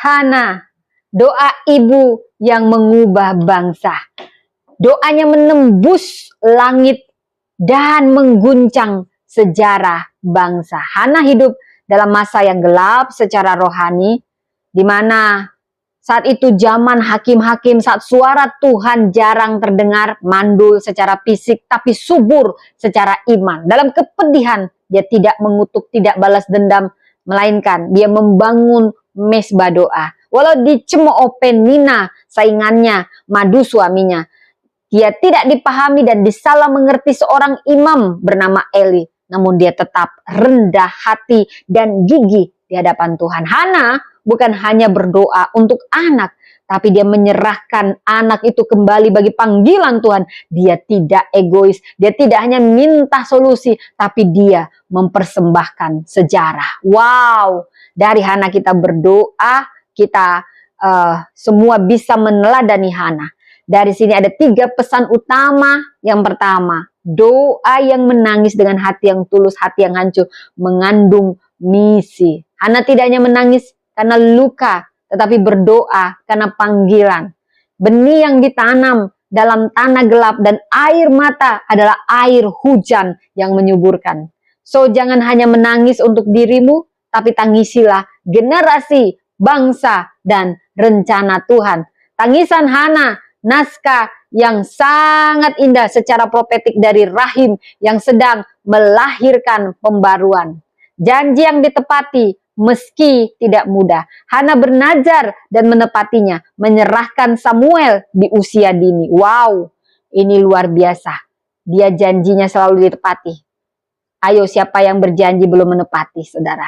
Hana, doa ibu yang mengubah bangsa. Doanya menembus langit dan mengguncang sejarah bangsa. Hana hidup dalam masa yang gelap secara rohani, di mana saat itu zaman hakim-hakim, saat suara Tuhan jarang terdengar, mandul secara fisik, tapi subur secara iman. Dalam kepedihan, dia tidak mengutuk, tidak balas dendam, melainkan dia membangun mesbah doa. Walau dicemooh Penina, saingannya, madu suaminya, dia tidak dipahami dan disalah mengerti seorang imam bernama Eli. Namun dia tetap rendah hati dan gigih di hadapan Tuhan. Hana bukan hanya berdoa untuk anak, tapi dia menyerahkan anak itu kembali bagi panggilan Tuhan. Dia tidak egois, dia tidak hanya minta solusi, tapi dia mempersembahkan sejarah. Wow, dari Hana kita berdoa, kita semua bisa meneladani Hana. Dari sini ada 3 pesan utama. Yang pertama, doa yang menangis dengan hati yang tulus, hati yang hancur, mengandung misi. Hana tidak hanya menangis karena luka, tetapi berdoa karena panggilan. Benih yang ditanam dalam tanah gelap dan air mata adalah air hujan yang menyuburkan. So, jangan hanya menangis untuk dirimu, tapi tangisilah generasi, bangsa, dan rencana Tuhan. Tangisan Hana, naskah yang sangat indah secara profetik dari rahim yang sedang melahirkan pembaruan. Janji yang ditepati meski tidak mudah. Hana bernazar dan menepatinya, menyerahkan Samuel di usia dini. Wow, ini luar biasa. Dia janjinya selalu ditepati. Ayo, siapa yang berjanji belum menepati, saudara?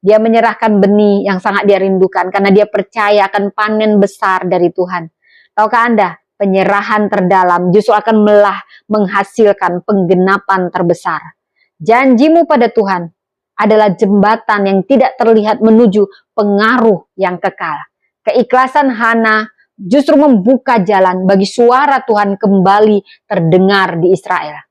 Dia menyerahkan benih yang sangat dia rindukan karena dia percaya akan panen besar dari Tuhan. Tahukah Anda, penyerahan terdalam justru akan menghasilkan penggenapan terbesar. Janjimu pada Tuhan adalah jembatan yang tidak terlihat menuju pengaruh yang kekal. Keikhlasan Hana justru membuka jalan bagi suara Tuhan kembali terdengar di Israel.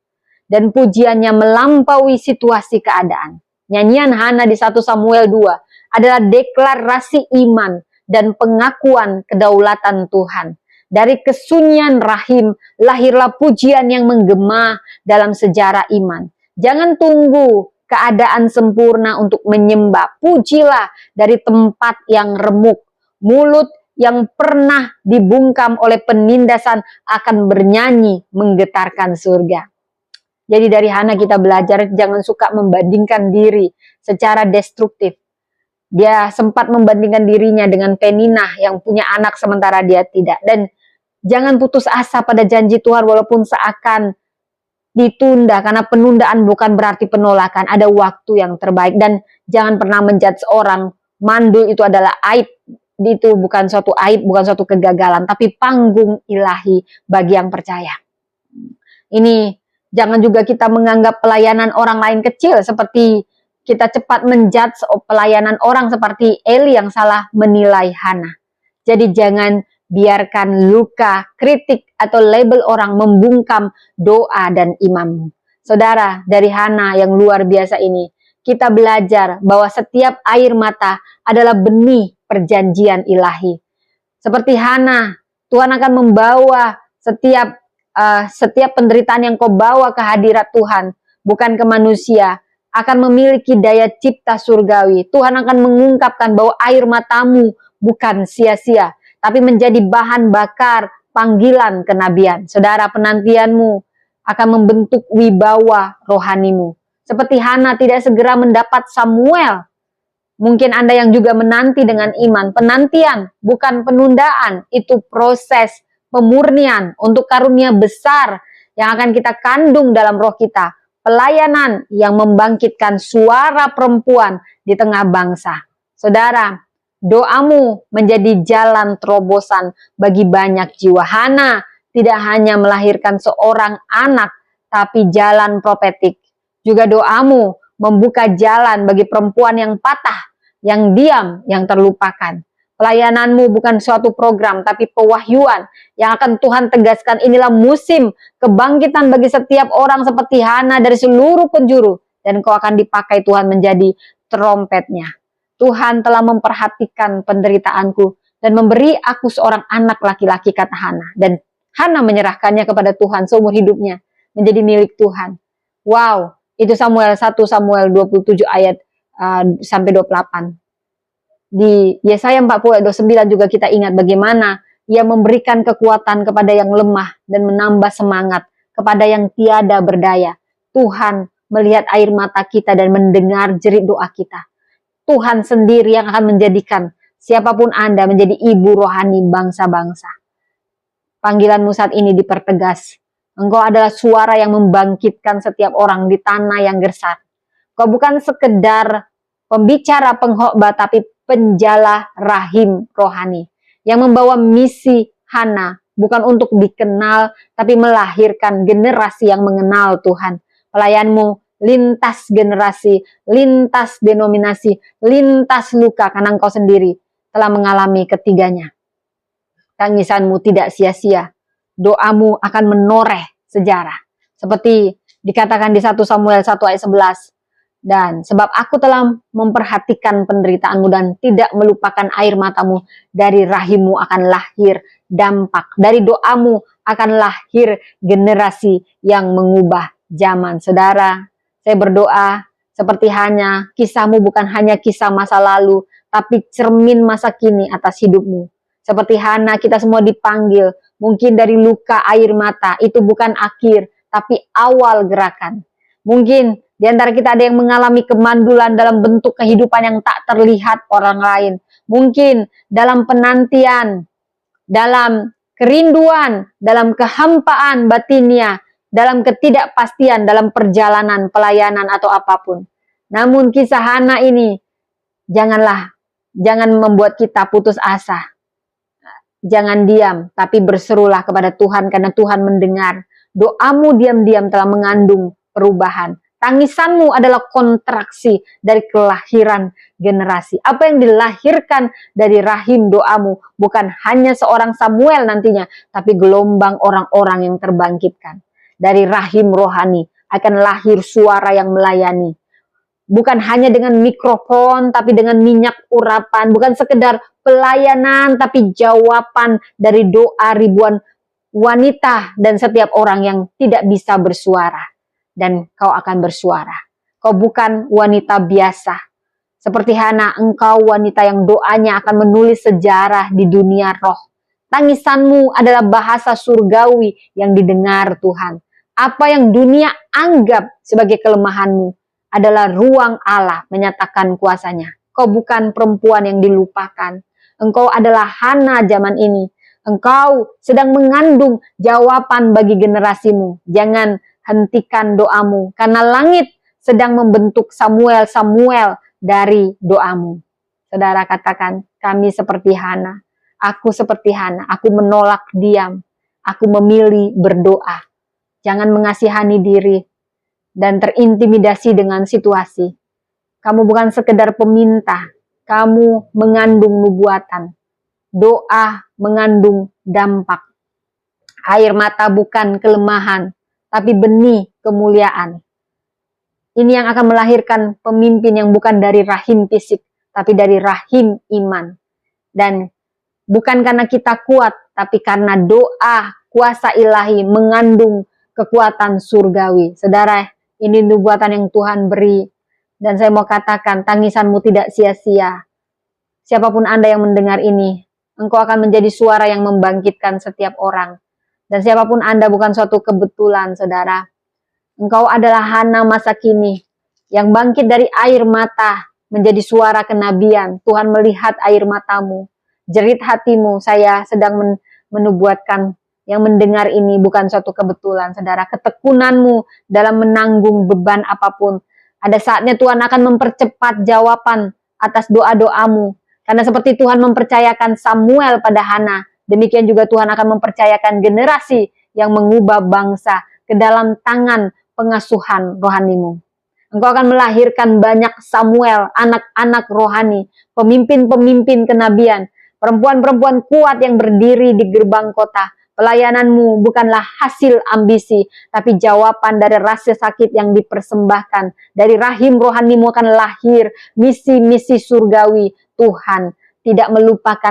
Dan pujiannya melampaui situasi keadaan. Nyanyian Hana di 1 Samuel 2 adalah deklarasi iman dan pengakuan kedaulatan Tuhan. Dari kesunyian rahim, lahirlah pujian yang menggema dalam sejarah iman. Jangan tunggu keadaan sempurna untuk menyembah. Pujilah dari tempat yang remuk. Mulut yang pernah dibungkam oleh penindasan akan bernyanyi menggetarkan surga. Jadi dari Hana kita belajar jangan suka membandingkan diri secara destruktif. Dia sempat membandingkan dirinya dengan Penina yang punya anak sementara dia tidak. Dan jangan putus asa pada janji Tuhan walaupun seakan ditunda, karena penundaan bukan berarti penolakan. Ada waktu yang terbaik dan jangan pernah menjudge orang mandul itu adalah aib. Itu bukan suatu aib, bukan suatu kegagalan, tapi panggung ilahi bagi yang percaya. Ini jangan juga kita menganggap pelayanan orang lain kecil, seperti kita cepat menjudge pelayanan orang seperti Eli yang salah menilai Hana. Jadi jangan biarkan luka, kritik, atau label orang membungkam doa dan imanmu. Saudara, dari Hana yang luar biasa ini, kita belajar bahwa setiap air mata adalah benih perjanjian ilahi. Seperti Hana, Tuhan akan membawa setiap penderitaan yang kau bawa ke hadirat Tuhan, bukan ke manusia, akan memiliki daya cipta surgawi. Tuhan akan mengungkapkan bahwa air matamu bukan sia-sia, tapi menjadi bahan bakar panggilan kenabian. Saudara, penantianmu akan membentuk wibawa rohanimu. Seperti Hana tidak segera mendapat Samuel. Mungkin Anda yang juga menanti dengan iman. Penantian bukan penundaan, itu proses pemurnian untuk karunia besar yang akan kita kandung dalam roh kita. Pelayanan yang membangkitkan suara perempuan di tengah bangsa. Saudara, doamu menjadi jalan terobosan bagi banyak jiwa. Hana tidak hanya melahirkan seorang anak, tapi jalan profetik. Juga doamu membuka jalan bagi perempuan yang patah, yang diam, yang terlupakan. Pelayananmu bukan suatu program, tapi pewahyuan yang akan Tuhan tegaskan. Inilah musim kebangkitan bagi setiap orang seperti Hana dari seluruh penjuru. Dan kau akan dipakai Tuhan menjadi trompetnya. Tuhan telah memperhatikan penderitaanku dan memberi aku seorang anak laki-laki, kata Hana. Dan Hana menyerahkannya kepada Tuhan seumur hidupnya, menjadi milik Tuhan. Wow, itu 1 Samuel 27 ayat sampai 28. Di Yesaya 40 ayat 29 juga kita ingat bagaimana Ia memberikan kekuatan kepada yang lemah dan menambah semangat kepada yang tiada berdaya. Tuhan melihat air mata kita dan mendengar jerit doa kita. Tuhan sendiri yang akan menjadikan siapapun Anda menjadi ibu rohani bangsa-bangsa. Panggilanmu saat ini dipertegas. Engkau adalah suara yang membangkitkan setiap orang di tanah yang gersat. Kau bukan sekedar pembicara pengkhotbah, tapi penjala rahim rohani yang membawa misi Hana bukan untuk dikenal, tapi melahirkan generasi yang mengenal Tuhan. Pelayanmu lintas generasi, lintas denominasi, lintas luka, karena engkau sendiri telah mengalami ketiganya. Tangisanmu tidak sia-sia, doamu akan menoreh sejarah. Seperti dikatakan di 1 Samuel 1 ayat 11, dan sebab aku telah memperhatikan penderitaanmu dan tidak melupakan air matamu, dari rahimmu akan lahir dampak, dari doamu akan lahir generasi yang mengubah zaman. Saudara, saya berdoa seperti Hana, kisahmu bukan hanya kisah masa lalu, tapi cermin masa kini atas hidupmu. Seperti Hana, kita semua dipanggil, mungkin dari luka air mata, itu bukan akhir, tapi awal gerakan. Mungkin di antara kita ada yang mengalami kemandulan dalam bentuk kehidupan yang tak terlihat orang lain. Mungkin dalam penantian, dalam kerinduan, dalam kehampaan batinnya, dalam ketidakpastian, dalam perjalanan, pelayanan atau apapun. Namun kisah Hana ini, jangan membuat kita putus asa. Jangan diam, tapi berserulah kepada Tuhan, karena Tuhan mendengar. Doamu diam-diam telah mengandung perubahan. Tangisanmu adalah kontraksi dari kelahiran generasi. Apa yang dilahirkan dari rahim doamu bukan hanya seorang Samuel nantinya, tapi gelombang orang-orang yang terbangkitkan. Dari rahim rohani akan lahir suara yang melayani. Bukan hanya dengan mikrofon, tapi dengan minyak urapan. Bukan sekedar pelayanan, tapi jawaban dari doa ribuan wanita dan setiap orang yang tidak bisa bersuara. Dan kau akan bersuara. Kau bukan wanita biasa. Seperti Hana, engkau wanita yang doanya akan menulis sejarah di dunia roh. Tangisanmu adalah bahasa surgawi yang didengar Tuhan. Apa yang dunia anggap sebagai kelemahanmu adalah ruang Allah menyatakan kuasanya. Kau bukan perempuan yang dilupakan. Engkau adalah Hana zaman ini. Engkau sedang mengandung jawaban bagi generasimu. Jangan hentikan doamu, karena langit sedang membentuk Samuel dari doamu. Saudara, katakan, kami seperti Hana. Aku seperti Hana. Aku menolak diam. Aku memilih berdoa. Jangan mengasihani diri dan terintimidasi dengan situasi. Kamu bukan sekedar peminta. Kamu mengandung nubuatan. Doa mengandung dampak. Air mata bukan kelemahan, tapi benih kemuliaan. Ini yang akan melahirkan pemimpin yang bukan dari rahim fisik, tapi dari rahim iman. Dan bukan karena kita kuat, tapi karena doa kuasa ilahi mengandung kekuatan surgawi. Saudara, ini nubuatan yang Tuhan beri. Dan saya mau katakan, tangisanmu tidak sia-sia. Siapapun Anda yang mendengar ini, engkau akan menjadi suara yang membangkitkan setiap orang. Dan siapapun Anda bukan suatu kebetulan, saudara. Engkau adalah Hana masa kini yang bangkit dari air mata menjadi suara kenabian. Tuhan melihat air matamu, jerit hatimu. Saya sedang menubuatkan yang mendengar ini bukan suatu kebetulan, saudara. Ketekunanmu dalam menanggung beban apapun. Ada saatnya Tuhan akan mempercepat jawaban atas doa-doamu. Karena seperti Tuhan mempercayakan Samuel pada Hana, demikian juga Tuhan akan mempercayakan generasi yang mengubah bangsa ke dalam tangan pengasuhan rohanimu. Engkau akan melahirkan banyak Samuel, anak-anak rohani, pemimpin-pemimpin kenabian, perempuan-perempuan kuat yang berdiri di gerbang kota, Pelayananmu bukanlah hasil ambisi, tapi jawaban dari rasa sakit yang dipersembahkan. Dari rahim rohanimu akan lahir misi-misi surgawi. Tuhan tidak melupakan